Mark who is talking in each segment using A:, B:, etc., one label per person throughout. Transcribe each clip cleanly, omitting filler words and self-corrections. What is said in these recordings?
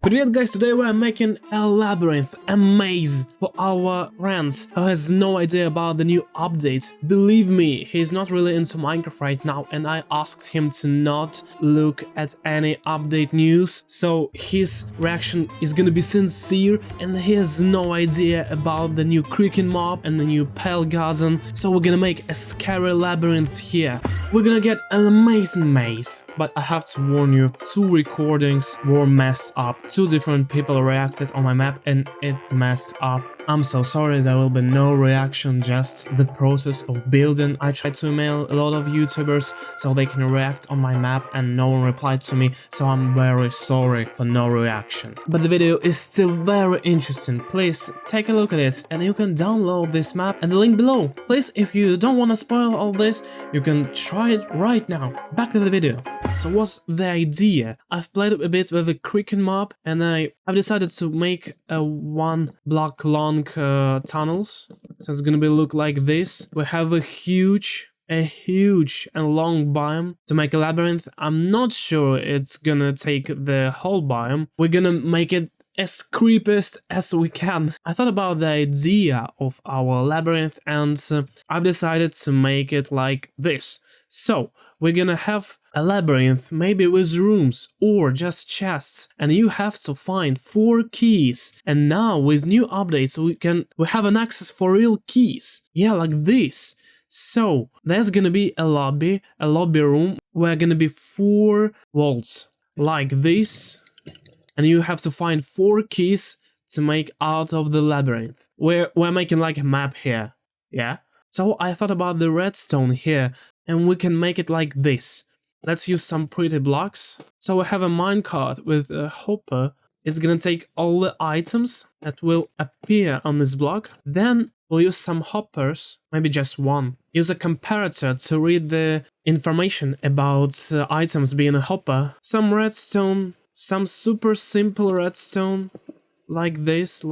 A: Привет guys, today we're making a labyrinth, a maze for our friend who has no idea about the new update. Believe me, he's not really into Minecraft right now and I asked him to not look at any update news, so his reaction is gonna be sincere and he has no idea about the new Creaking mob and the new pale garden, so we're gonna make a scary labyrinth here. We're gonna get an amazing maze, but I have to warn you, 2 recordings were messed up. 2 different people reacted on my map and it messed up. I'm so sorry, there will be no reaction, just the process of building. I tried to email a lot of YouTubers so they can react on my map and no one replied to me, so I'm very sorry for no reaction. But the video is still very interesting, please take a look at it and you can download this map and the link below. Please, if you don't want to spoil all this, you can try it right now. Back to the video. So what's the idea? I've played a bit with the Creaking mob and I've decided to make a 1 block long tunnels. So it's gonna be look like this. We have a huge and long biome to make a labyrinth. I'm not sure it's gonna take the whole biome. We're gonna make it as creepiest as we can. I thought about the idea of our labyrinth and I've decided to make it like this. So we're gonna have a labyrinth, maybe with rooms or just chests, and you have to find 4 keys. And now with new updates we have an access for real keys. Yeah, like this. So there's gonna be a lobby room where gonna be 4 vaults like this, and you have to find 4 keys to make out of the labyrinth. We're making like a map here, yeah. So I thought about the redstone here, and we can make it like this. Let's use some pretty blocks. So we have a minecart with a hopper. It's gonna take all the items that will appear on this block. Then we'll use some hoppers, maybe just 1. Use a comparator to read the information about items being a hopper. Some redstone, some super simple redstone, like this.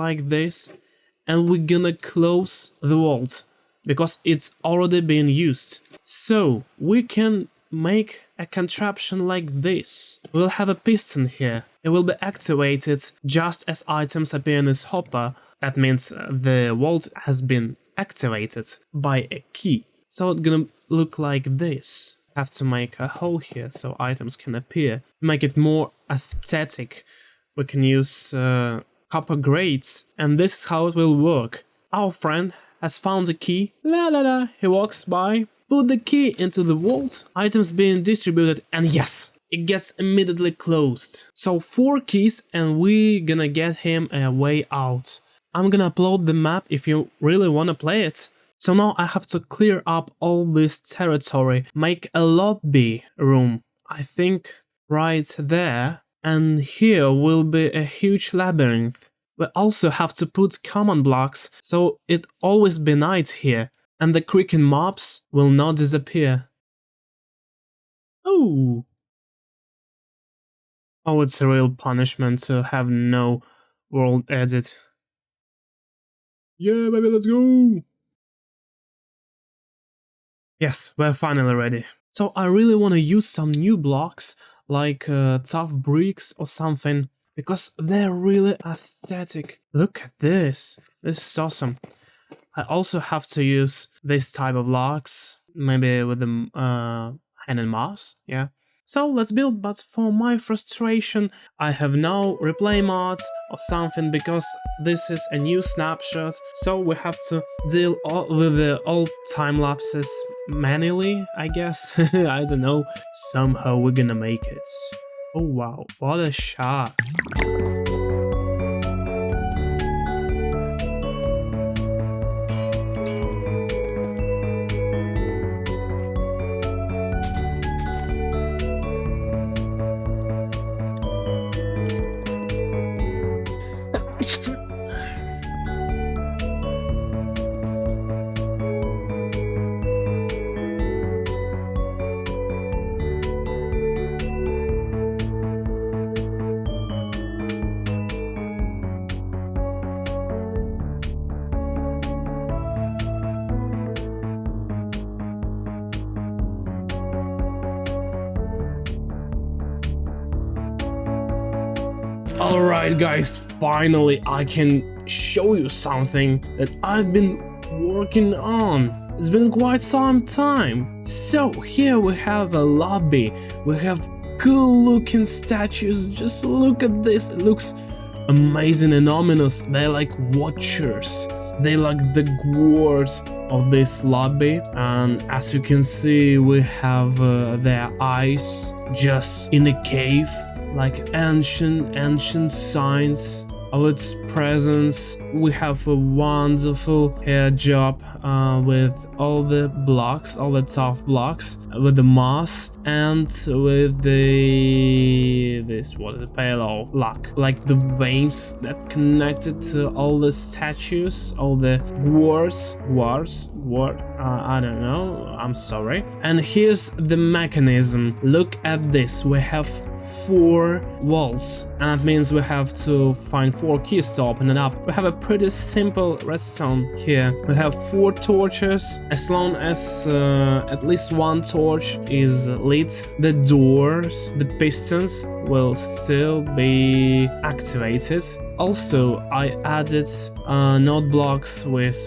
A: And we're gonna close the walls, because it's already been used. So we can make a contraption like this. We'll have a piston here. It will be activated just as items appear in this hopper. That means the vault has been activated by a key. So it's gonna look like this. Have to make a hole here so items can appear. Make it more aesthetic. We can use copper grates, and this is how it will work. Our friend has found a key. He walks by, put the key into the vault, items being distributed, and yes, it gets immediately closed. So 4 keys and we're gonna get him a way out. I'm gonna upload the map if you really wanna play it. So now I have to clear up all this territory, make a lobby room, I think right there, and here will be a huge labyrinth. We also have to put common blocks, so it always be night here, and the Creaking mobs will not disappear. Oh, it's a real punishment to have no world edit. Yeah, baby, let's go! Yes, we're finally ready. So I really want to use some new blocks, like tough bricks or something, because they're really aesthetic. Look at this. This is awesome. I also have to use this type of blocks, maybe with the hand and mouse, yeah. So let's build, but for my frustration, I have no replay mods or something, because this is a new snapshot, so we have to deal with the old time lapses manually, I guess. I don't know, somehow we're gonna make it. Oh wow, what a shot. Alright guys, finally I can show you something that I've been working on. It's been quite some time. So here we have a lobby, we have cool looking statues. Just look at this, it looks amazing and ominous. They're like watchers, they like the guards of this lobby, and as you can see we have their eyes just in a cave, like ancient signs of its presence. We have a wonderful hair job with all the blocks, all the tough blocks, with the moss and with the pale lock, like the veins that connected to all the statues, all the guards, I don't know, I'm sorry. And here's the mechanism. Look at this, we have 4 walls, and that means we have to find 4 keys to open it up. We have a pretty simple redstone here. We have 4 torches. As long as at least 1 torch is lit, the doors, the pistons will still be activated. Also, I added note blocks with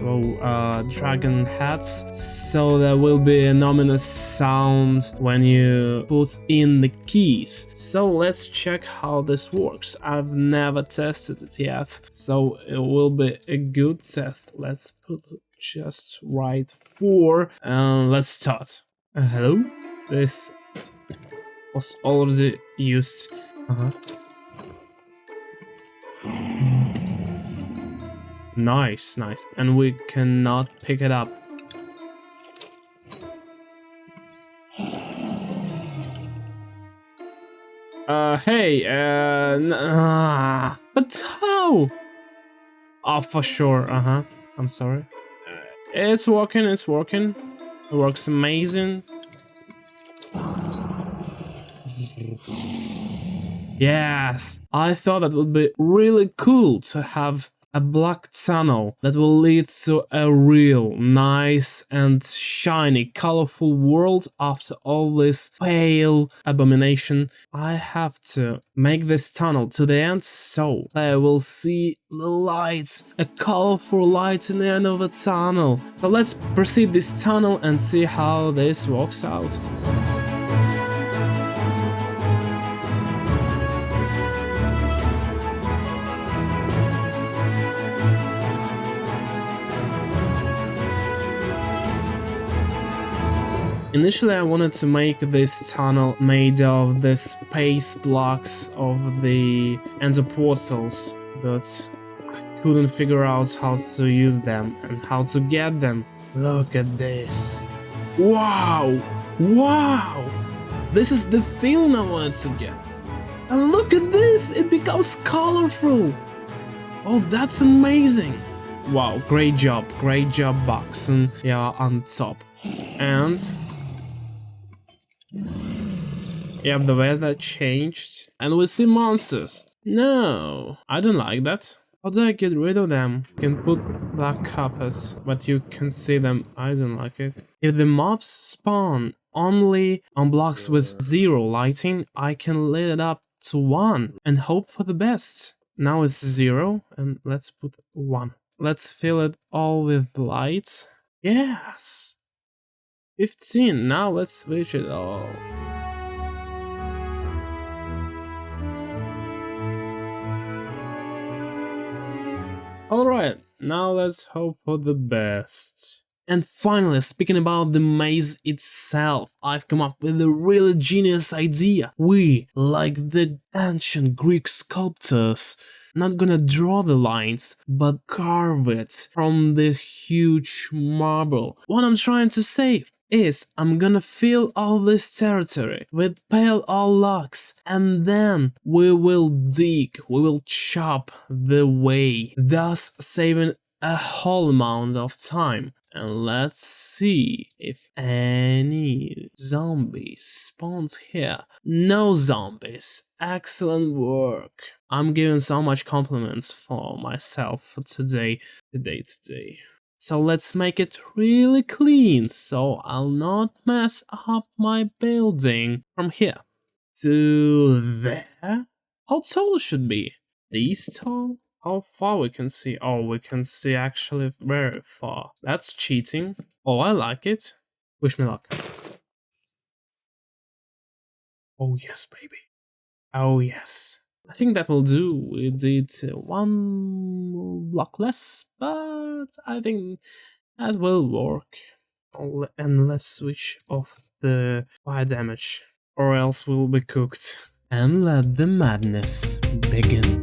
A: dragon heads, so there will be an ominous sound when you put in the keys. So let's check how this works. I've never tested it yet, so it will be a good test. Let's put just right 4 and let's start. Hello? This was already used. Nice. And we cannot pick it up. Hey, but how? Oh, for sure, I'm sorry. It's working. It works amazing. Yes, I thought that would be really cool to have a black tunnel that will lead to a real nice and shiny, colorful world. After all this pale abomination, I have to make this tunnel to the end, so I will see the light, a colorful light in the end of the tunnel. So let's proceed this tunnel and see how this works out. Initially I wanted to make this tunnel made of the space blocks of the ender portals, but I couldn't figure out how to use them and how to get them. Look at this. Wow! This is the feeling I wanted to get. And look at this, it becomes colorful. Oh, that's amazing. Wow, great job, Boxen. Yeah, on top. And yeah, the weather changed, and we see monsters. No, I don't like that. How do I get rid of them? You can put black carpets, but you can see them. I don't like it. If the mobs spawn only on blocks with 0 lighting, I can lit it up to 1 and hope for the best. Now it's 0, and let's put 1. Let's fill it all with light. Yes! 15, now let's switch it all. Alright, now let's hope for the best. And finally, speaking about the maze itself, I've come up with a really genius idea. We, like the ancient Greek sculptors, not gonna draw the lines, but carve it from the huge marble. What I'm trying to say is I'm gonna fill all this territory with pale logs, and then we will dig, we will chop the way, thus saving a whole amount of time. And let's see if any zombies spawns here. No zombies. Excellent work. I'm giving so much compliments for myself for today. So let's make it really clean, so I'll not mess up my building. From here to there? How tall it should be? This tall? How far we can see? Oh, we can see actually very far. That's cheating. Oh, I like it. Wish me luck. Oh yes, baby. Oh yes. I think that will do. We did one block less, but I think that will work. And let's switch off the fire damage, or else we'll be cooked. And let the madness begin.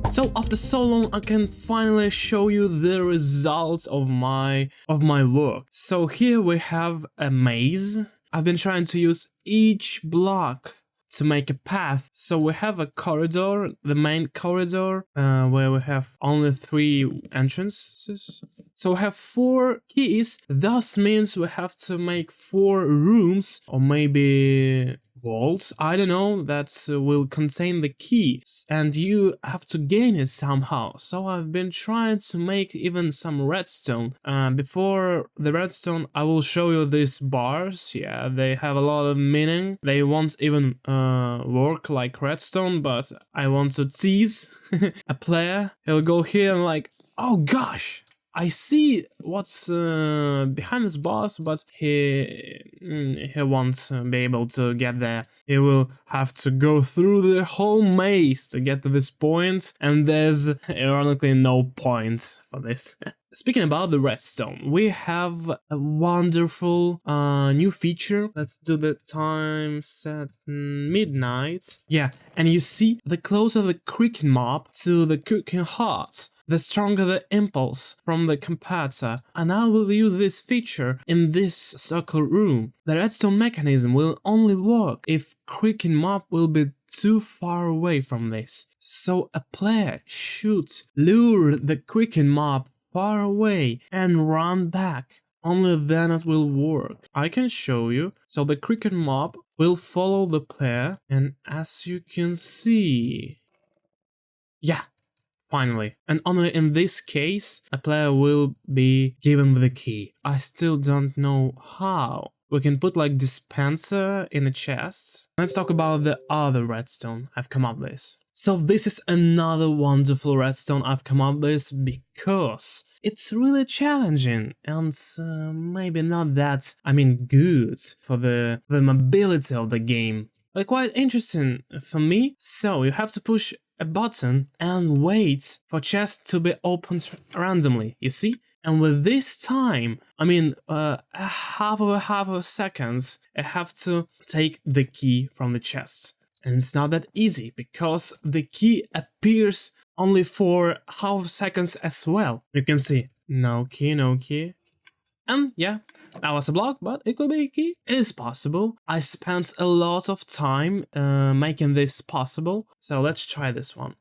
A: So after so long, I can finally show you the results of my work. So here we have a maze. I've been trying to use each block to make a path. So we have a corridor, the main corridor, where we have only 3 entrances. So we have 4 keys. Thus means we have to make 4 rooms, or maybe walls, I don't know, that will contain the keys, and you have to gain it somehow. So I've been trying to make even some redstone. Before the redstone, I will show you these bars. Yeah, they have a lot of meaning. They won't even work like redstone, but I want to tease a player. He'll go here and like, oh gosh, I see what's behind this boss, but he won't be able to get there. He will have to go through the whole maze to get to this point, and there's ironically no point for this. Speaking about the redstone, we have a wonderful new feature. Let's do the time set midnight. Yeah, and you see, the closer the Creaking mob to the Creaking heart, the stronger the impulse from the comparator, and I will use this feature in this circle room. The redstone mechanism will only work if Creaking mob will be too far away from this. So a player should lure the Creaking mob far away and run back. Only then it will work. I can show you. So the Creaking mob will follow the player, and as you can see, yeah, finally. And only in this case, a player will be given the key. I still don't know how. We can put like dispenser in a chest. Let's talk about the other redstone I've come up with. So this is another wonderful redstone I've come up with because it's really challenging and maybe not that, good for the mobility of the game. But quite interesting for me. So you have to push a button and wait for chests to be opened randomly, you see? And with this time, half of a second, I have to take the key from the chest. And it's not that easy, because the key appears only for half seconds as well. You can see, no key, no key. And yeah, that was a block, but it could be a key. It is possible. I spent a lot of time making this possible. So let's try this one.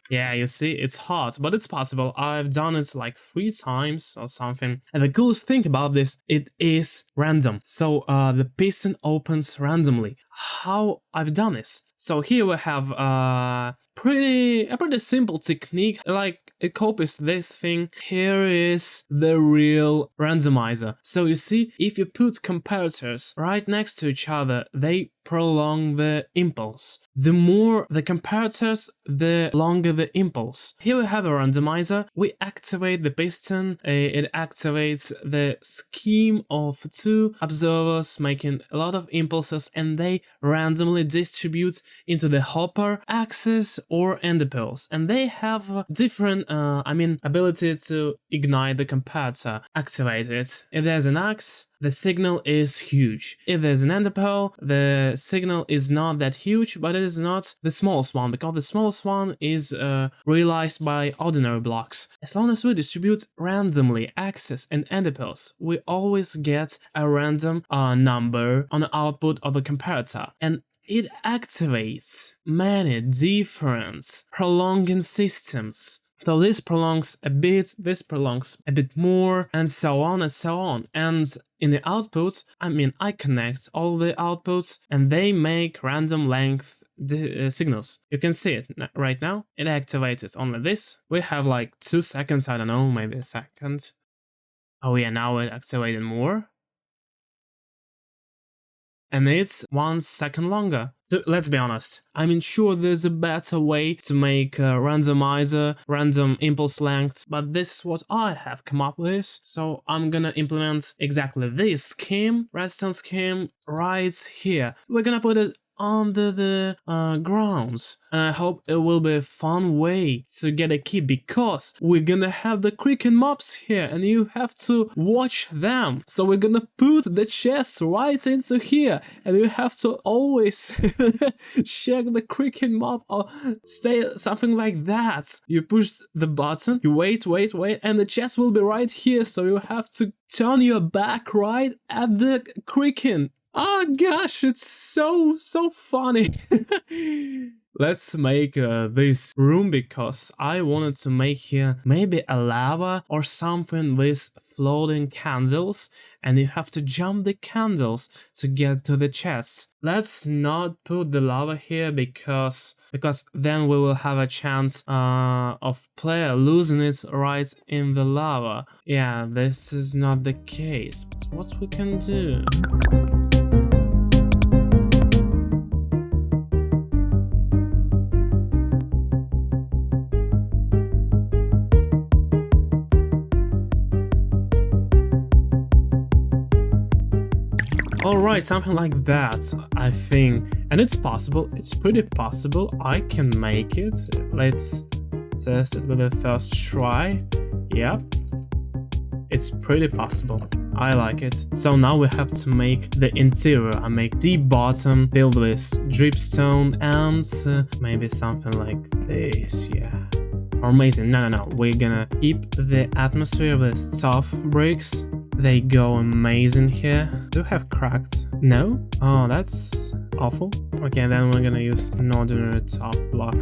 A: Yeah, you see, it's hard, but it's possible. I've done it like 3 times or something. And the coolest thing about this, it is random. So the piston opens randomly. How I've done this? So here we have a pretty simple technique. Like, it copies this thing. Here is the real randomizer. So you see, if you put comparators right next to each other, they prolong the impulse. The more the comparators, the longer the impulse. Here we have a randomizer. We activate the piston. It activates the scheme of 2 observers making a lot of impulses, and they randomly distribute into the hopper, axis, or ender pearls. And they have different ability to ignite the comparator activated. If there's an axe, the signal is huge. If there's an ender pearl, the signal is not that huge, but it is not the smallest one, because the smallest one is realized by ordinary blocks. As long as we distribute randomly axes and ender pearls, we always get a random number on the output of the comparator. And it activates many different prolonging systems. So this prolongs a bit, this prolongs a bit more, and so on and so on. And in the outputs, I connect all the outputs, and they make random length signals. You can see it right now. It activated only this. We have like 2 seconds, I don't know, maybe a second. Oh yeah, now it activated more. And it's 1 second longer. So let's be honest, I'm sure there's a better way to make a randomizer, random impulse length, but this is what I have come up with, so I'm gonna implement exactly this scheme, redstone scheme, right here. We're gonna put it under the grounds, and I hope it will be a fun way to get a key, because we're gonna have the Creaking mobs here and you have to watch them. So we're gonna put the chest right into here and you have to always check the Creaking mob or stay something like that. You push the button, you wait, and the chest will be right here, so you have to turn your back right at the Creaking. Oh gosh, it's so funny. Let's make this room, because I wanted to make here maybe a lava or something with floating candles, and you have to jump the candles to get to the chest. Let's not put the lava here, because then we will have a chance of player losing it right in the lava. Yeah, this is not the case, but what we can do? Alright, something like that, I think. And it's possible, it's pretty possible, I can make it. Let's test it with the first try. Yep. It's pretty possible. I like it. So now we have to make the interior. I make deep bottom filled with dripstone and maybe something like this, yeah. Amazing. No. We're gonna keep the atmosphere with tough bricks. They go amazing here. Do have cracked? No? Oh, that's awful. Okay, then we're gonna use an ordinary top block.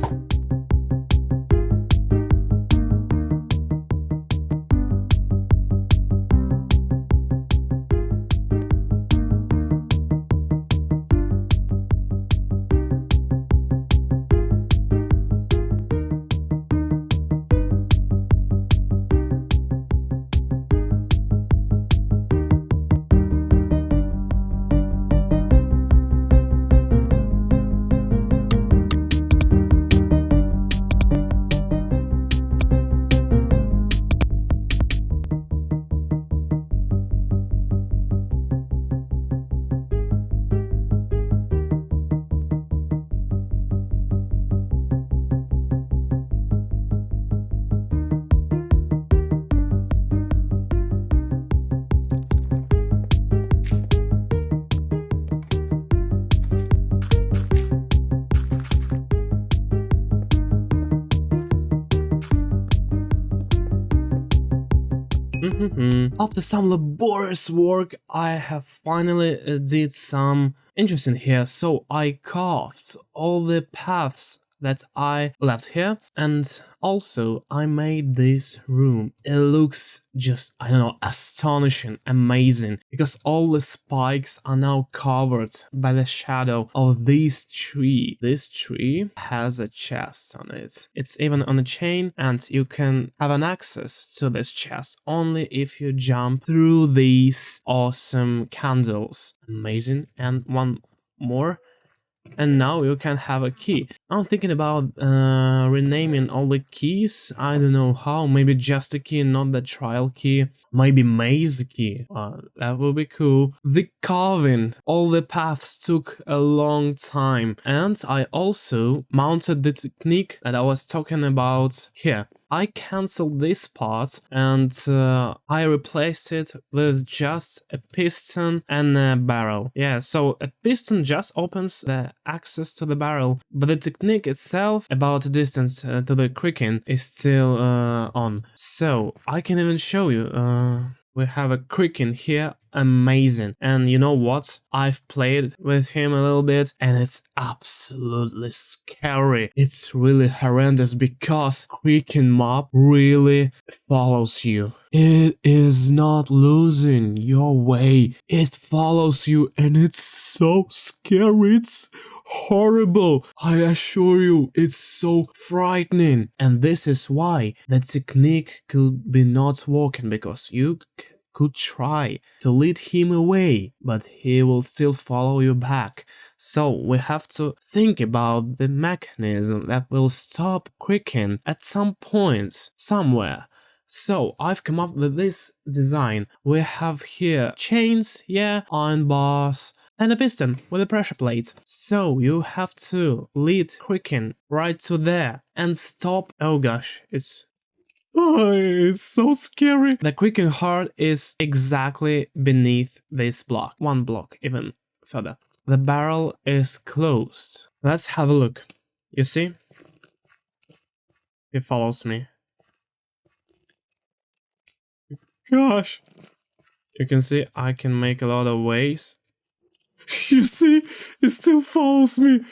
A: After some laborious work, I have finally did some interesting here. So I carved all the paths that I left here, and also I made this room. It looks just, I don't know, astonishing, amazing, because all the spikes are now covered by the shadow of this tree. This tree has a chest on it. It's even on a chain, and you can have an access to this chest only if you jump through these awesome candles. Amazing. And one more. And now you can have a key. I'm thinking about renaming all the keys. I don't know how. Maybe just a key, not the trial key. Maybe maze key. That would be cool. The carving. All the paths took a long time. And I also mounted the technique that I was talking about here. I cancelled this part and I replaced it with just a piston and a barrel. Yeah, so a piston just opens the access to the barrel, but the technique itself about the distance to the Creaking is still on. So I can even show you. We have a Creaking here, amazing. And you know what? I've played with him a little bit and it's absolutely scary. It's really horrendous because Creaking mob really follows you. It is not losing your way. It follows you and it's so scary. It's horrible. I assure you, it's so frightening. And this is why the technique could be not working, because you could try to lead him away, but he will still follow you back. So we have to think about the mechanism that will stop Creaking at some point, somewhere. So I've come up with this design. We have here chains, yeah, iron bars, and a piston with a pressure plate. So you have to lead Creaking right to there and stop. Oh gosh, it's so scary. The Creaking heart is exactly beneath this block, one block even further. The barrel is closed. Let's have a look. You see? He follows me. Gosh. You can see I can make a lot of ways. You see? It still follows me.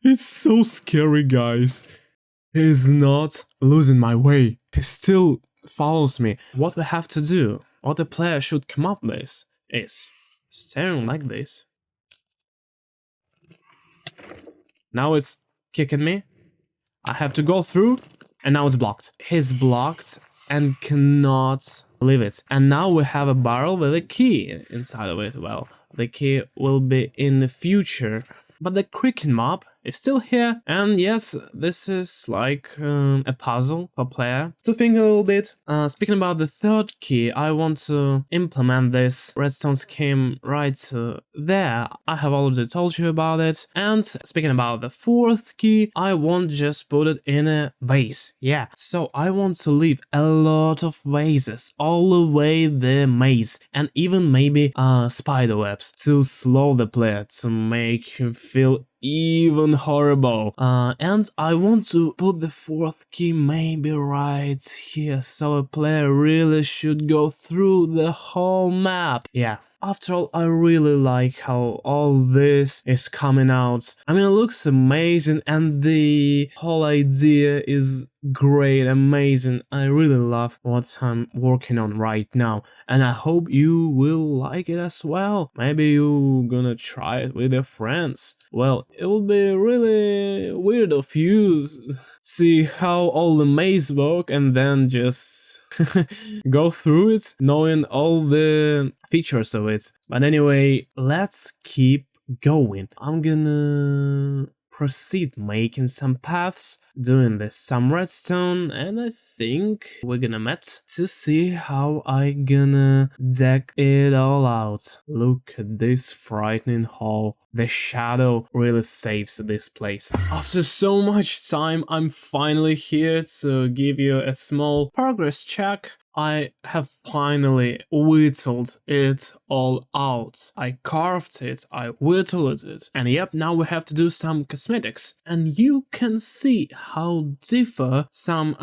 A: It's so scary, guys. He's not losing my way. He still follows me. What we have to do, what the player should come up with, is staring like this. Now it's kicking me. I have to go through, and now it's blocked. He's blocked and cannot leave it. And now we have a barrel with a key inside of it. Well, the key will be in the future, but the Creaking mob is still here. And yes, this is like a puzzle for player to think a little bit. Speaking about the third key, I want to implement this redstone scheme right there. I have already told you about it. And speaking about the fourth key, I won't just put it in a vase. Yeah, so I want to leave a lot of vases all the way the maze, and even maybe spider webs to slow the player, to make him feel even horrible. And I want to put the fourth key maybe right here, so a player really should go through the whole map. Yeah. After all, I really like how all this is coming out. I mean, it looks amazing, and the whole idea is great, amazing. I really love what I'm working on right now, and I hope you will like it as well. Maybe you're gonna try it with your friends. Well, it will be really weird of you see how all the maze work and then just go through it knowing all the features of it. But anyway, let's keep going. I'm gonna proceed making some paths, doing this some redstone, and I think we're gonna meet to see how I gonna deck it all out. Look at this frightening hole. The shadow really saves this place. After so much time, I'm finally here to give you a small progress check. I have finally whittled it all out. I carved it, I whittled it, and yep, now we have to do some cosmetics. And you can see how differ some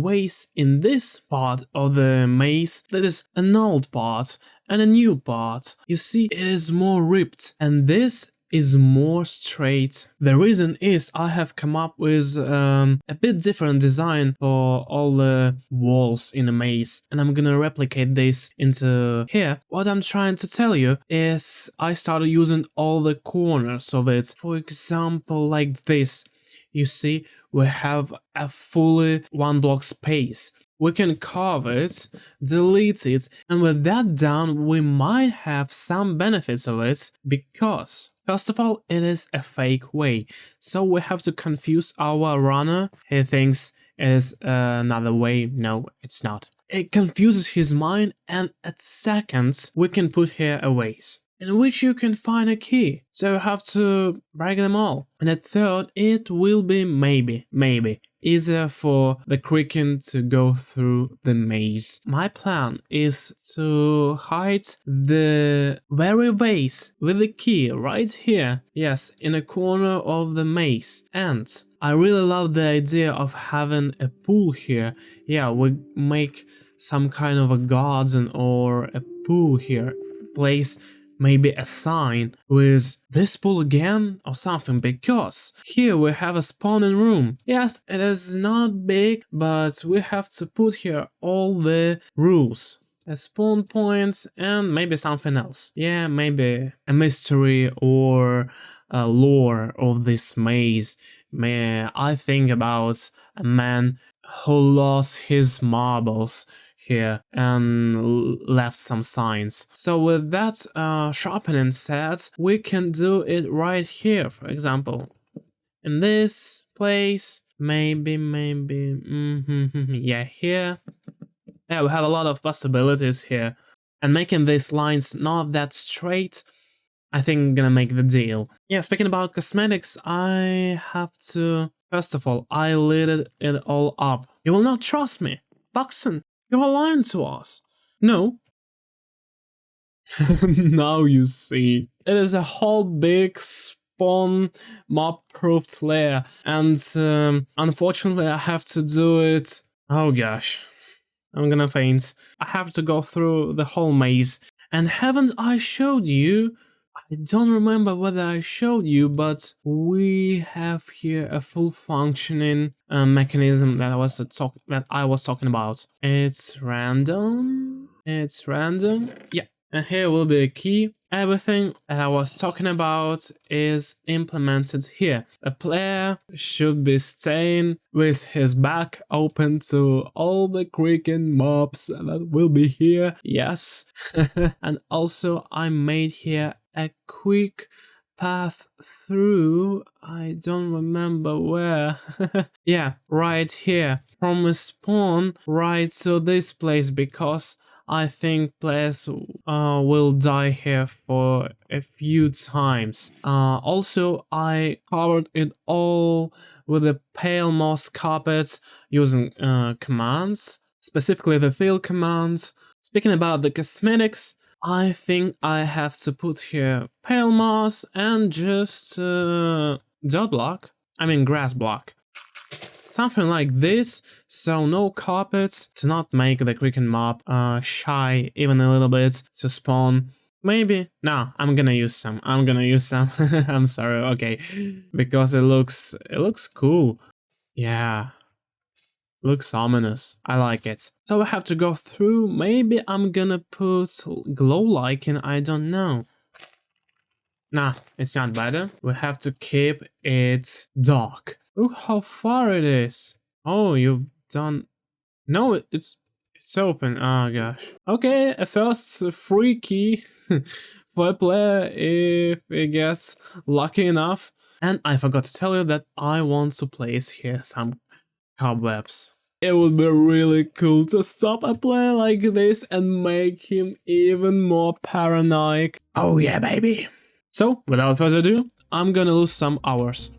A: ways in this part of the maze. That is an old part and a new part. You see, it is more ripped, and this is more straight. The reason is I have come up with a bit different design for all the walls in the maze, and I'm gonna replicate this into here. What I'm trying to tell you is I started using all the corners of it. For example, like this. You see, we have a fully one block space. We can carve it, delete it, and with that done, we might have some benefits of it, because first of all, it is a fake way, so we have to confuse our runner. He thinks it is another way. No, it's not. It confuses his mind, and at seconds, we can put here a ways in which you can find a key, so you have to break them all. And at third, it will be maybe easier for the Creaking to go through the maze. My plan is to hide the very vase with the key right here, yes, in a corner of the maze. And I really love the idea of having a pool here. Yeah, we make some kind of a garden or a pool here, place maybe a sign with this pool again or something, because here we have a spawning room. Yes, it is not big, but we have to put here all the rules. a spawn point, and maybe something else. Yeah, maybe a mystery or a lore of this maze. I think about a man who lost his marbles here and left some signs. So with that sharpening set, we can do it right here, for example. In this place, maybe, yeah, here. Yeah, we have a lot of possibilities here. And making these lines not that straight, I think I'm gonna make the deal. Yeah, speaking about cosmetics, I have to... First of all, I lit it all up. You will not trust me. Buxton, you are lying to us. No. Now you see. It is a whole big spawn mob-proofed layer. And unfortunately, I have to do it... Oh gosh. I'm gonna faint. I have to go through the whole maze. And haven't I showed you? I don't remember whether I showed you, but we have here a full functioning mechanism that I was talking about. It's random. Yeah. And here will be a key. Everything that I was talking about is implemented here. A player should be staying with his back open to all the creaking mobs that will be here. Yes. And also I made here a quick path through, I don't remember where. Yeah, right here. From a spawn right to this place, because I think players will die here for a few times. Also, I covered it all with a pale moss carpet using commands, specifically the fill commands. Speaking about the cosmetics, I think I have to put here pale moss and just dirt block. I mean grass block. Something like this, so no carpets, to not make the creaking mob shy even a little bit to spawn. Maybe. No, I'm gonna use some. I'm sorry, okay. Because it looks cool. Yeah. Looks ominous. I like it. So I have to go through. Maybe I'm gonna put glow lichen, I don't know. Nah, it's not better. We have to keep it dark. Look how far it is. Oh, you've done... No, it's open. Oh gosh. Okay, a first free key for a player if he gets lucky enough. And I forgot to tell you that I want to place here some cobwebs. It would be really cool to stop a player like this and make him even more paranoid. Oh yeah, baby. So, without further ado, I'm gonna lose some hours.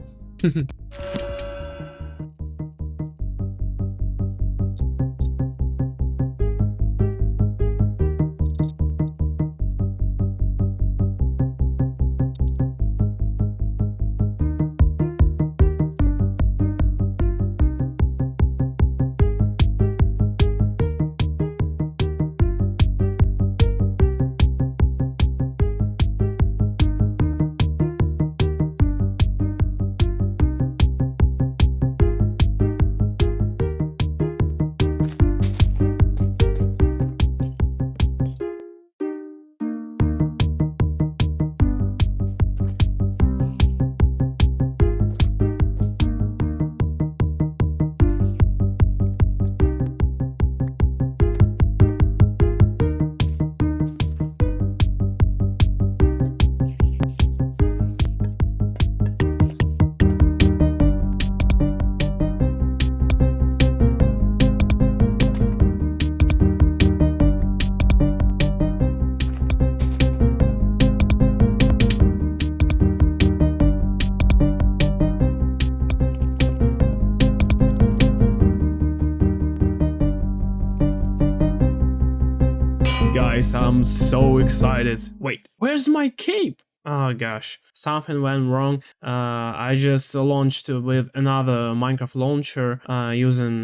A: Guys, I'm so excited. Wait, where's my cape? Oh gosh, something went wrong. I just launched with another Minecraft launcher using,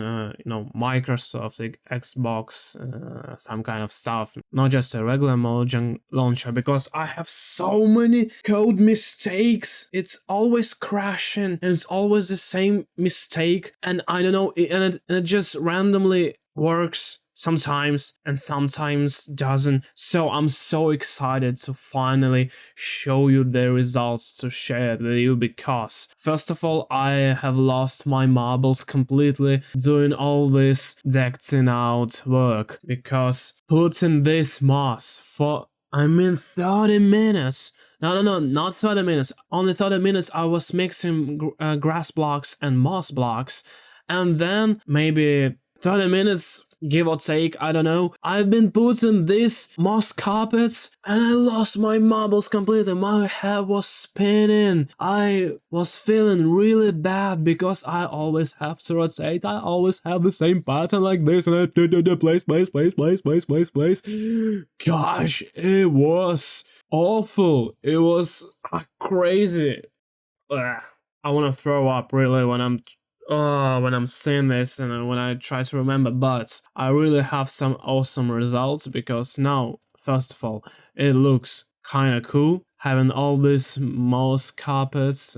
A: Microsoft Xbox, some kind of stuff, not just a regular Mojang launcher, because I have so many code mistakes. It's always crashing, and it's always the same mistake, and I don't know, and it just randomly works sometimes and sometimes doesn't. So I'm so excited to finally show you the results, to share it with you, because first of all, I have lost my marbles completely doing all this decked out work, because putting this moss for 30 minutes. No, not 30 minutes. Only 30 minutes I was mixing grass blocks and moss blocks. And then maybe 30 minutes, give or take, I don't know, I've been putting these moss carpets and I lost my marbles completely. My head was spinning. I was feeling really bad because I always have to rotate. I always have the same pattern like this, and I place. Gosh, it was awful. It was crazy. Ugh. I want to throw up really when I'm saying this and when I try to remember, but I really have some awesome results, because now, first of all, it looks kind of cool having all these moss carpets,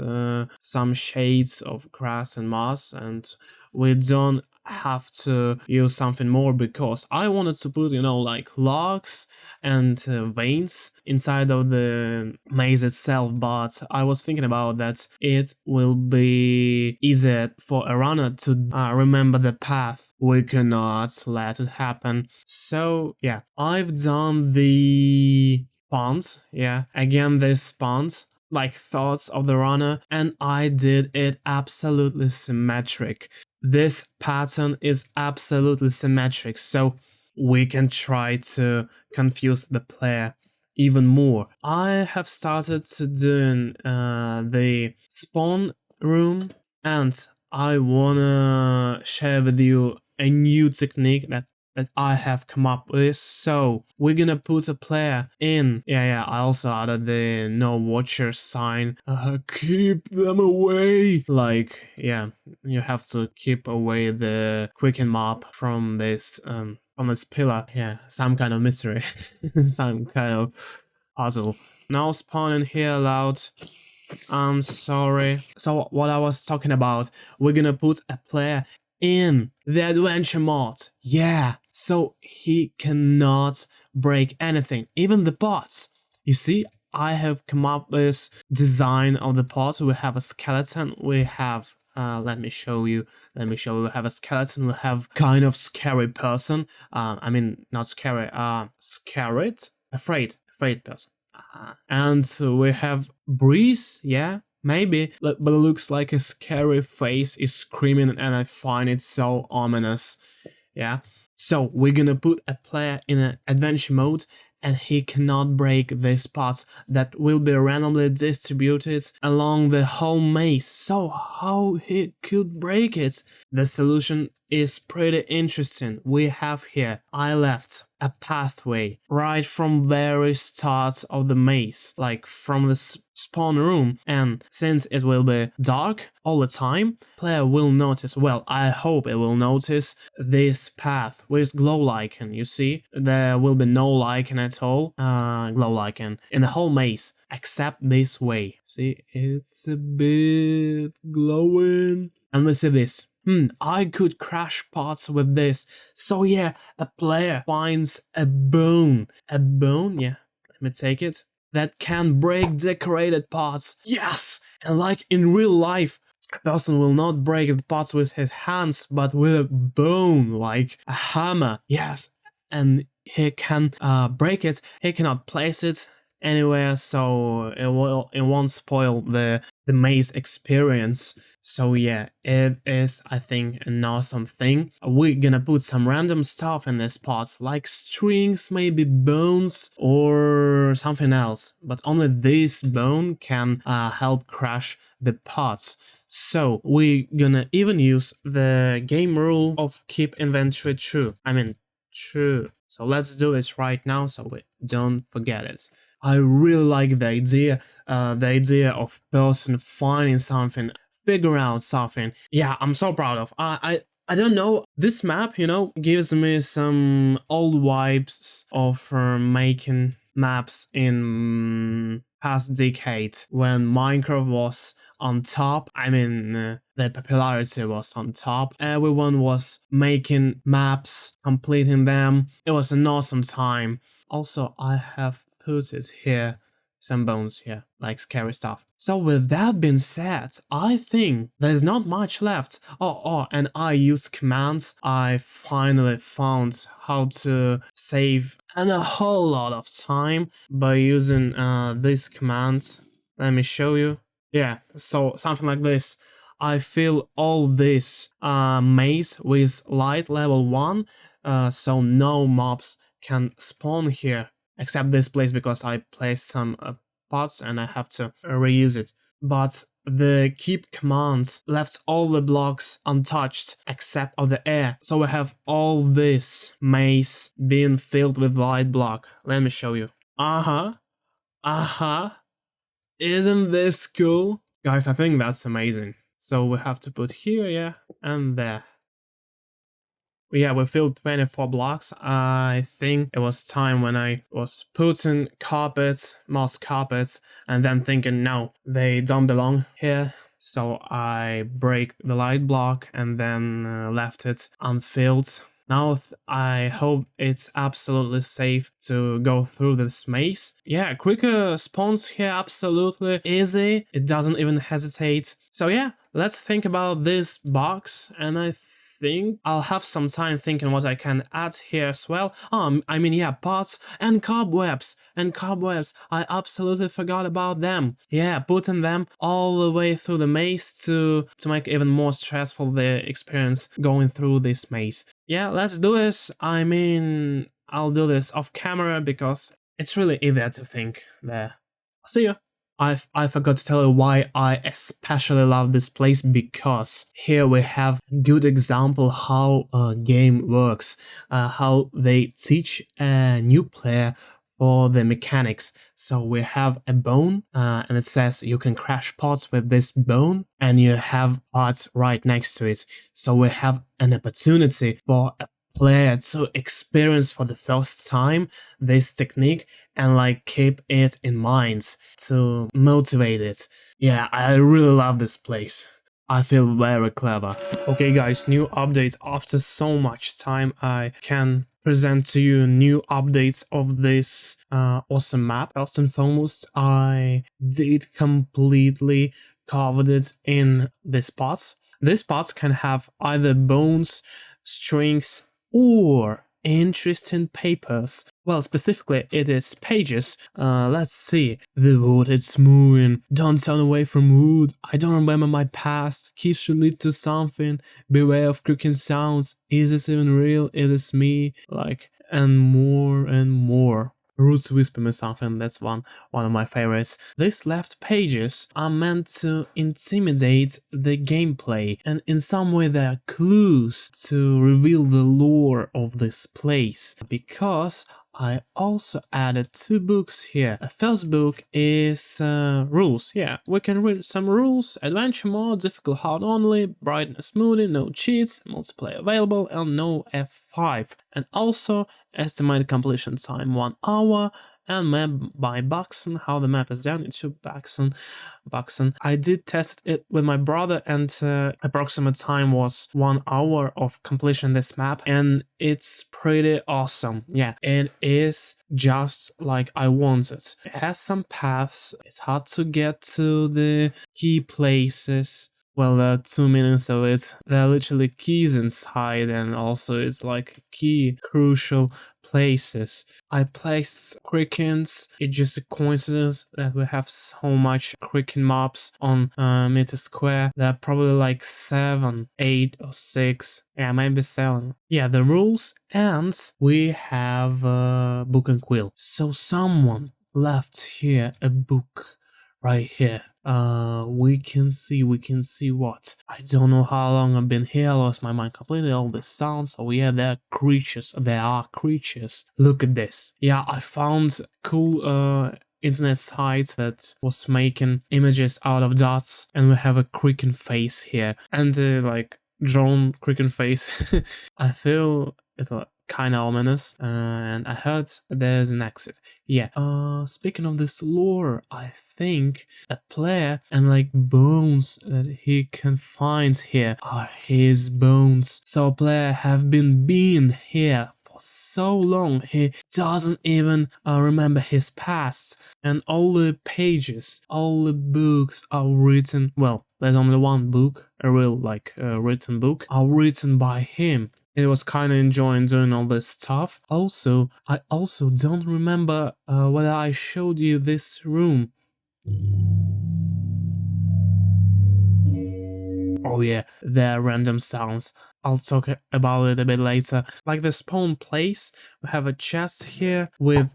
A: some shades of grass and moss, and we don't have to use something more, because I wanted to put, like logs and veins inside of the maze itself, but I was thinking about that it will be easier for a runner to remember the path. We cannot let it happen. So yeah, I've done the ponds, again this ponds, like thoughts of the runner, and I did it absolutely symmetric. This pattern is absolutely symmetric, so we can try to confuse the player even more. I have started to doing the spawn room, and I wanna share with you a new technique that I have come up with. So we're gonna put a player in. I also added the no watcher sign. Keep them away. Like, you have to keep away the Creaking mob from this pillar. Some kind of mystery. Some kind of puzzle. Now spawning here loud. I'm sorry. So what I was talking about, we're gonna put a player in the adventure mod. So he cannot break anything, even the pots. You see, I have come up with this design of the pots. We have a skeleton, we have let me show you. We have a skeleton, we have kind of scary person. I mean, not scary, afraid person. And we have Breeze, maybe, but it looks like a scary face is screaming, and I find it so ominous. So we're gonna put a player in an adventure mode, and he cannot break these pots that will be randomly distributed along the whole maze. So how he could break it? The solution is pretty interesting. We have here, I left a pathway right from very start of the maze, like from the spawn room, and since it will be dark all the time, player will notice, well, I hope it will notice this path with glow lichen. You see, there will be no lichen at all, glow lichen in the whole maze, except this way. See, it's a bit glowing. And let's see this. I could crash pots with this. So a player finds a bone. A bone, let me take it. That can break decorated pots. Yes! And like in real life, a person will not break the pots with his hands, but with a bone, like a hammer. Yes, and he can break it. He cannot place it anywhere, so it won't spoil the maze experience. So it is, I think, an awesome thing. We're gonna put some random stuff in this pots, like strings, maybe bones or something else, but only this bone can help crash the pots. So we're gonna even use the game rule of keep inventory true. True. So let's do it right now so we don't forget it. I really like the idea of person finding something, figure out something. I'm so proud of. I don't know, this map, gives me some old vibes of making maps in past decade when Minecraft was on top. The popularity was on top. Everyone was making maps completing them. It was an awesome time. Also, I have put it here, some bones here, like scary stuff. So with that being said, I think there's not much left. And I use commands. I finally found how to save and a whole lot of time by using these commands. Let me show you. Yeah, so something like this. I fill all this maze with light level 1, so no mobs can spawn here, except this place because I placed some pots and I have to reuse it. But the keep commands left all the blocks untouched except of the air, so we have all this maze being filled with light block. Let me show you. Isn't this cool? Guys, I think that's amazing. So we have to put here, yeah, and there. Yeah, we filled 24 blocks. I think it was time when I was putting carpets, moss carpets, and then thinking, no, they don't belong here. So I break the light block and then left it unfilled. Now I hope it's absolutely safe to go through this maze. Yeah, quicker spawns here, absolutely easy. It doesn't even hesitate. So yeah, let's think about this box, and I think I'll have some time thinking what I can add here as well. Yeah, pots and cobwebs. I absolutely forgot about them. Yeah, putting them all the way through the maze to make even more stressful the experience going through this maze. Yeah, let's do this. I'll do this off camera because it's really easier to think there. See you. I forgot to tell you why I especially love this place, because here we have a good example how a game works, how they teach a new player for the mechanics. So we have a bone, and it says you can crash pots with this bone, and you have pots right next to it. So we have an opportunity for a player to experience for the first time this technique and like keep it in mind to motivate it. Yeah, I really love this place. I feel very clever. Okay guys, new updates. After so much time I can present to you new updates of this awesome map. First and foremost, I did completely covered it in these pots. These pots can have either bones, strings, or interesting papers. Well, specifically it is pages. Let's see. The wood, it's moving. Don't turn away from wood. I don't remember my past. Keys should lead to something. Beware of creaking sounds. Is this even real? Is this me? Like, and more and more. Roots whisper me something, that's one of my favorites. These left pages are meant to intimidate the gameplay, and in some way they are clues to reveal the lore of this place, because I also added 2 books here. The first book is rules. Yeah, we can read some rules: adventure mode, difficult hard only, brightness moody, no cheats, multiplayer available, and no F5. And also estimated completion time 1 hour, and map by Buxton, how the map is done into Buxton. I did test it with my brother, and approximate time was 1 hour of completion this map, and it's pretty awesome. Yeah, it is just like I wanted. It has some paths, it's hard to get to the key places. Well, there are 2 meanings of it. There are literally keys inside, and also it's like key crucial places. I placed Creakings. It's just a coincidence that we have so much Creaking mobs on meter square. There are probably like 7, 8 or 6. Yeah, maybe 7. Yeah, the rules, and we have book and quill. So someone left here a book right here. We can see what? I don't know how long I've been here, I lost my mind completely, all this sounds. Oh yeah, there are creatures. Look at this. Yeah, I found cool internet site that was making images out of dots, and we have a Creaking face here, and like drawn Creaking face. I feel it's kinda ominous, and I heard there's an exit. Yeah, speaking of this lore, I think a player and like bones that he can find here are his bones. So a player have been here for so long, he doesn't even remember his past. And all the pages, all the books are written, well, there's only one book, a real like written book, are written by him. It was kind of enjoying doing all this stuff. Also, I also don't remember whether I showed you this room. Oh yeah, they're random sounds. I'll talk about it a bit later. Like the spawn place, we have a chest here with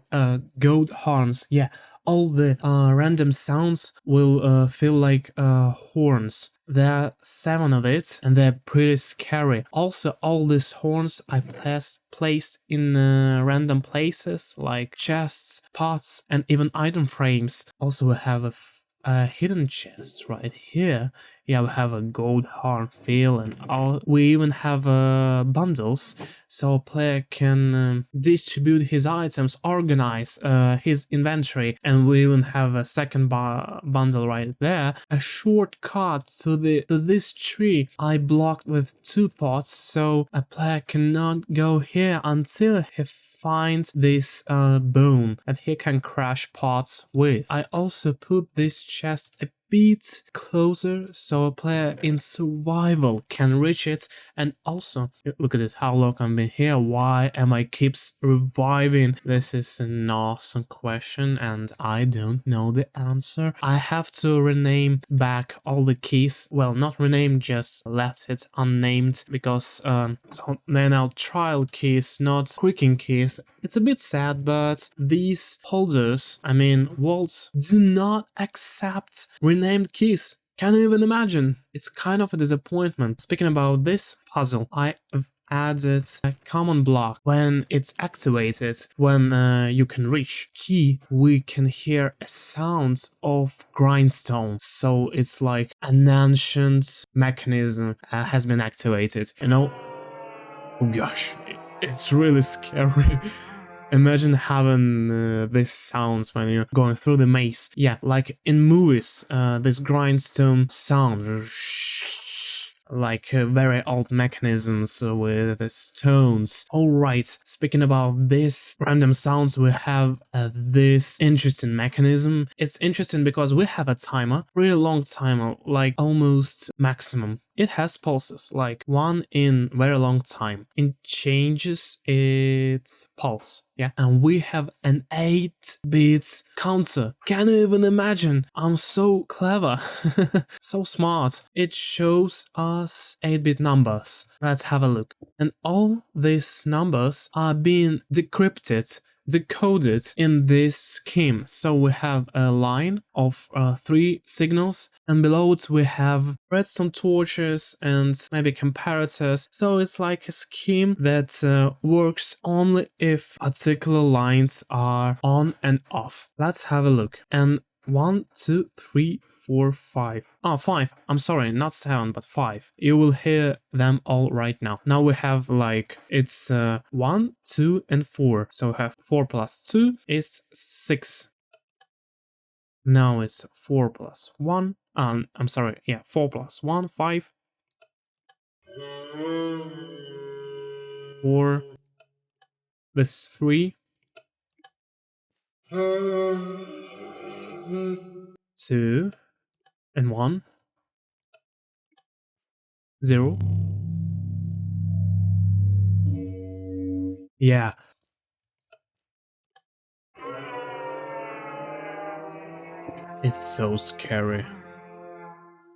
A: goat horns. Yeah, all the random sounds will feel like horns. There are 7 of it, and they're pretty scary. Also, all these horns I placed in random places, like chests, pots, and even item frames. Also, we have a hidden chest right here. Yeah, we have a gold horn feel, and we even have bundles, so a player can distribute his items, organize his inventory, and we even have a second bundle right there. A shortcut to this tree I blocked with 2 pots, so a player cannot go here until he find this bone that he can crash pots with. I also put this chest a bit closer so a player in survival can reach it. And also, look at it, how long I've been here, why am I keeps reviving? This is an awesome question and I don't know the answer. I have to rename back all the keys. Well, not rename, just left it unnamed because so they're now trial keys, not creaking keys. It's a bit sad, but these holders, I mean vaults, do not accept renamed keys. Can't even imagine. It's kind of a disappointment. Speaking about this puzzle, I have added a common block. When it's activated, when you can reach key, we can hear a sound of grindstone. So it's like an ancient mechanism has been activated. You know, oh gosh, it's really scary. Imagine having these sounds when you're going through the maze. Yeah, like in movies, this grindstone sound, like very old mechanisms with the stones. Alright, speaking about this random sounds, we have this interesting mechanism. It's interesting because we have a timer, really long timer, like almost maximum. It has pulses, like 1 in very long time. It changes its pulse, yeah? And we have an 8-bit counter. Can't even imagine. I'm so clever. So smart. It shows us 8-bit numbers. Let's have a look. And all these numbers are being decrypted, decoded in this scheme. So we have a line of 3 signals, and below it we have redstone torches and maybe comparators. So it's like a scheme that works only if particular lines are on and off. Let's have a look. And 1, 2, 3, 4, 5. Oh, 5. I'm sorry, not 7, but 5. You will hear them all right now. Now we have like, it's 1, 2, and 4. So we have 4 plus 2 is 6. Now it's 4 plus 1. I'm sorry, yeah, 4 plus 1, 5. 4. This is 3. 2. And 1. 0. Yeah. It's so scary.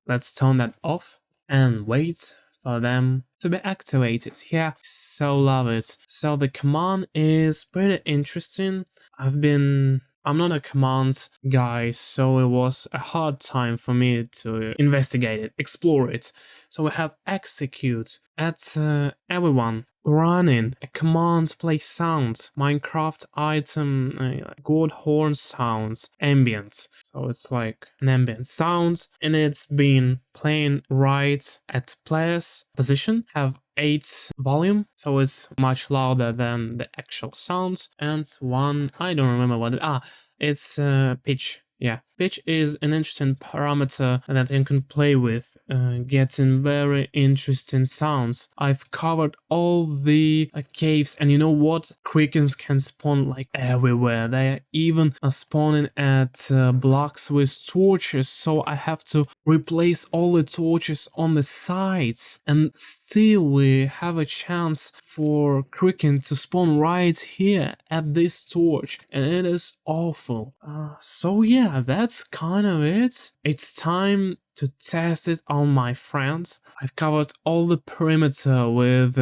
A: Let's turn that off and wait for them to be activated. Yeah, so love it. So the command is pretty interesting. I'm not a command guy, so it was a hard time for me to investigate it, explore it. So we have execute at everyone. Running, a command play sounds, Minecraft item, gold horn sounds, ambient. So it's like an ambient sound, and it's been playing right at player's position. Have 8 volume, so it's much louder than the actual sounds. And one, I don't remember what it's pitch. Yeah, pitch is an interesting parameter that you can play with, getting very interesting sounds. I've covered all the caves, and you know what? Creakings can spawn like everywhere. They even are spawning at blocks with torches, so I have to replace all the torches on the sides. And still we have a chance for Creaking to spawn right here at this torch, and it is awful. So yeah, that's kind of it. It's time to test it on my friends. I've covered all the perimeter with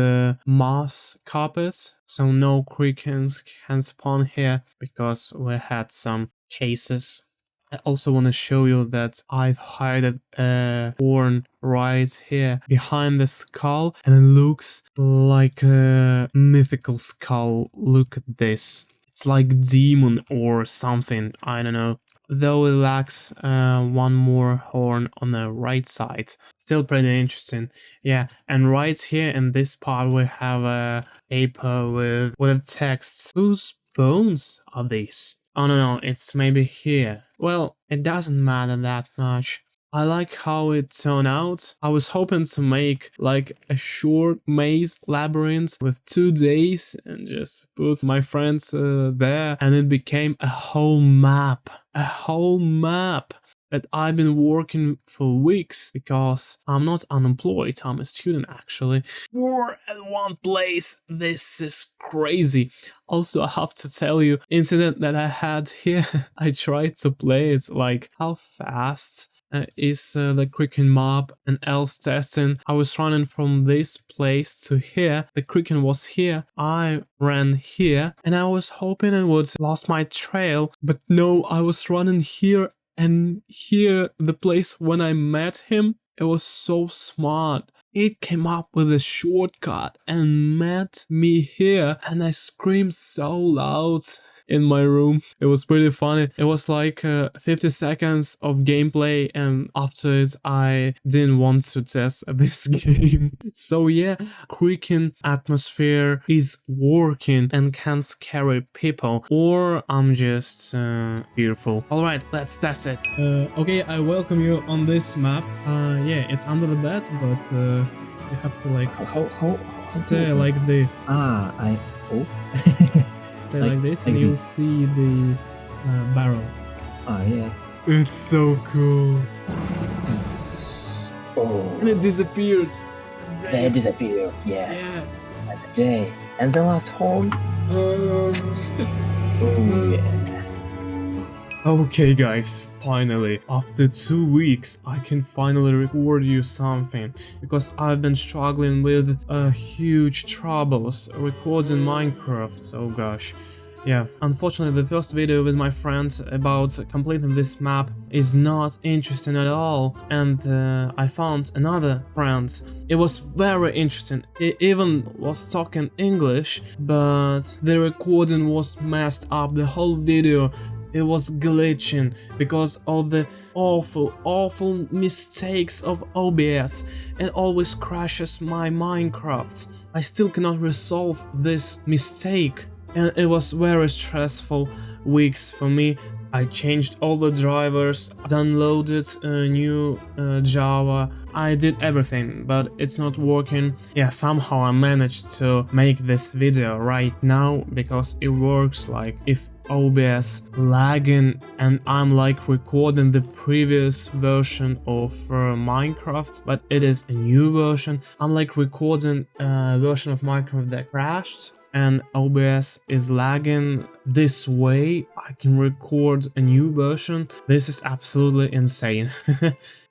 A: moss carpets, so no Creakings can spawn here because we had some cases. I also want to show you that I've hired a horn right here behind the skull, and it looks like a mythical skull. Look at this. It's like demon or something, I don't know. Though it lacks one more horn on the right side. Still pretty interesting. Yeah, and right here in this part we have a paper with text. Whose bones are these? Oh no, it's maybe here. Well, it doesn't matter that much. I like how it turned out. I was hoping to make like a short maze labyrinth with 2 days and just put my friends there, and it became a whole map. A whole map that I've been working for weeks because I'm not unemployed, I'm a student actually. We're at one place, this is crazy. Also, I have to tell you, incident that I had here, I tried to play it like how fast is the Creaking map and else testing. I was running from this place to here, the Creaking was here, I ran here, and I was hoping I would lost my trail, but no, I was running here, and here, the place when I met him, it was so smart. It came up with a shortcut and met me here, and I screamed so loud in my room. It was pretty funny. It was like 50 seconds of gameplay, and after it I didn't want to test this game. So yeah, Creaking atmosphere is working and can scare people, or I'm just beautiful. Alright, let's test it. Okay, I welcome you on this map. Yeah, it's under the bed, but you have to like stay like this. Stay like this, and you'll see the barrel.
B: Yes.
A: It's so cool.
B: Oh.
A: And it disappeared.
B: They disappeared, yes.
A: Yeah.
B: And the day. And the last horn. Oh, yeah.
A: Okay guys, finally, after 2 weeks, I can finally record you something, because I've been struggling with huge troubles recording Minecraft, oh gosh. Yeah, unfortunately the first video with my friend about completing this map is not interesting at all, and I found another friend. It was very interesting, it even was talking English, but the recording was messed up, the whole video. It was glitching because of the awful mistakes of OBS. It always crashes my Minecraft. I still cannot resolve this mistake, and it was very stressful weeks for me. I changed all the drivers, downloaded a new Java, I did everything, but it's not working. Yeah, somehow I managed to make this video right now because it works. Like if OBS lagging and I'm like recording the previous version of Minecraft, but it is a new version. I'm like recording a version of Minecraft that crashed and OBS is lagging. This way I can record a new version. This is absolutely insane.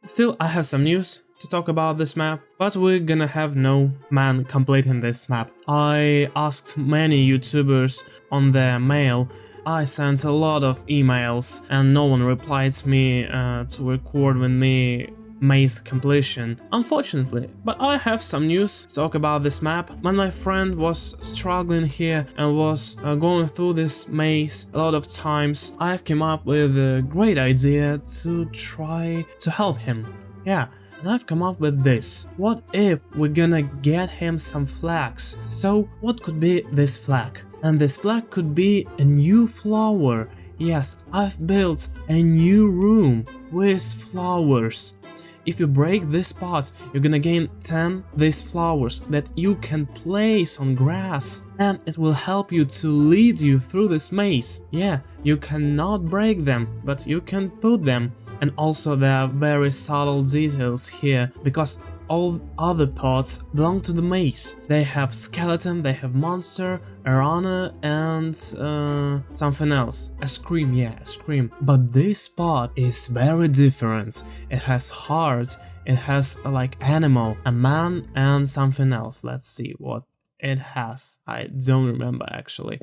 A: Still, I have some news to talk about this map, but we're gonna have no man completing this map. I asked many YouTubers on their mail. I sent a lot of emails and no one replied to me to record with me maze completion, unfortunately. But I have some news to talk about this map. When my friend was struggling here and was going through this maze a lot of times, I've come up with a great idea to try to help him. Yeah, and I've come up with this. What if we're gonna get him some flags? So what could be this flag? And this flag could be a new flower. Yes, I've built a new room with flowers. If you break this pot, you're gonna gain 10 these flowers that you can place on grass, and it will help you to lead you through this maze. Yeah, you cannot break them, but you can put them. And also there are very subtle details here, because all other pots belong to the maze. They have skeleton, they have monster, a runner, and something else. A scream, yeah, a scream. But this pot is very different. It has heart, it has like animal, a man, and something else. Let's see what it has. I don't remember actually.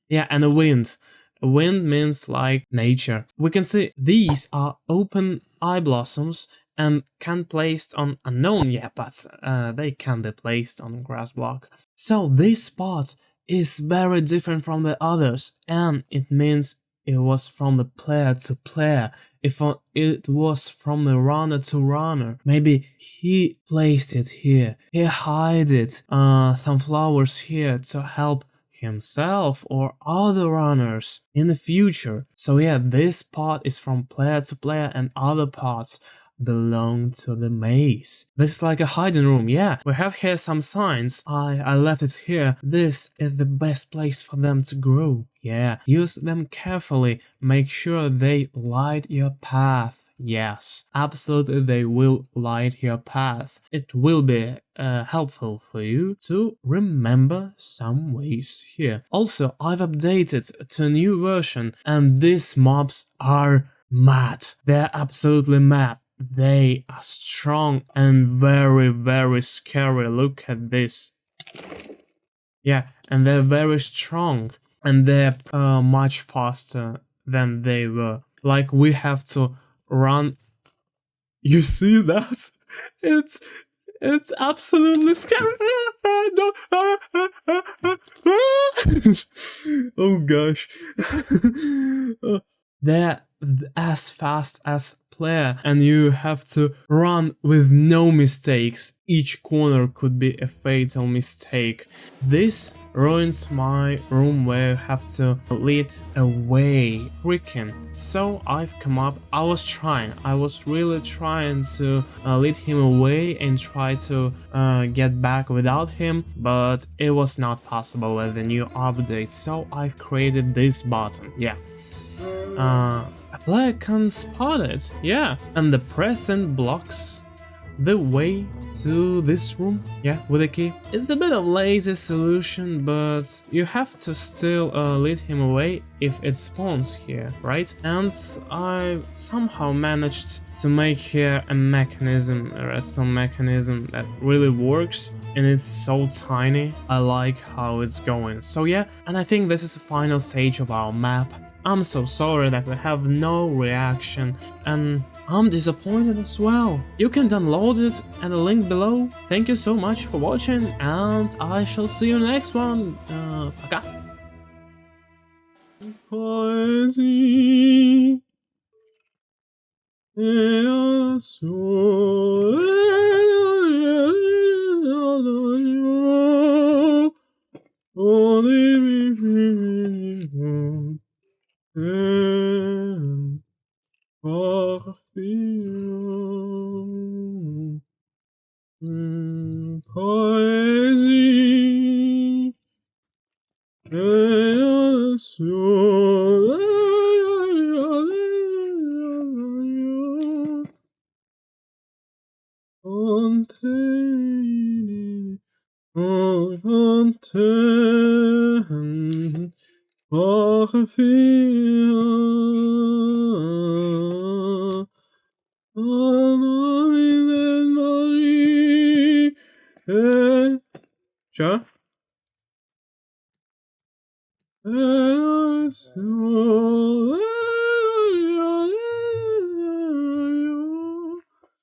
A: Yeah, and a wind. A wind means like nature. We can see these are open eye blossoms and can placed on unknown, yeah, but they can be placed on a grass block. So this spot is very different from the others, and it means it was from the player to player. If it was from the runner to runner, maybe he placed it here, he hid it, some flowers here to help himself or other runners in the future. So yeah, this part is from player to player and other parts belong to the maze. This is like a hiding room, yeah. We have here some signs. I left it here. This is the best place for them to grow. Yeah, use them carefully. Make sure they light your path. Yes, absolutely they will light your path. It will be helpful for you to remember some ways here. Also, I've updated to a new version and these mobs are mad. They're absolutely mad. They are strong and very, very scary. Look at this. Yeah, and they're very strong and they're much faster than they were. Like we have to run. You see that? It's absolutely scary. Oh gosh. They're as fast as player and you have to run with no mistakes. Each corner could be a fatal mistake. This ruins my room where you have to lead away Creaking. So I've come up, I was really trying to lead him away and try to get back without him, but it was not possible with the new update, so I've created this button, yeah. A player can spot it, yeah, and the present blocks the way to this room, yeah, with a key. It's a bit of lazy solution, but you have to still lead him away if it spawns here, right? And I somehow managed to make here a mechanism, a redstone mechanism that really works, and it's so tiny. I like how it's going. So yeah, and I think this is the final stage of our map. I'm so sorry that we have no reaction, and I'm disappointed as well. You can download it at the link below. Thank you so much for watching, and I shall see you in the next one. Пока. Poesie Sure.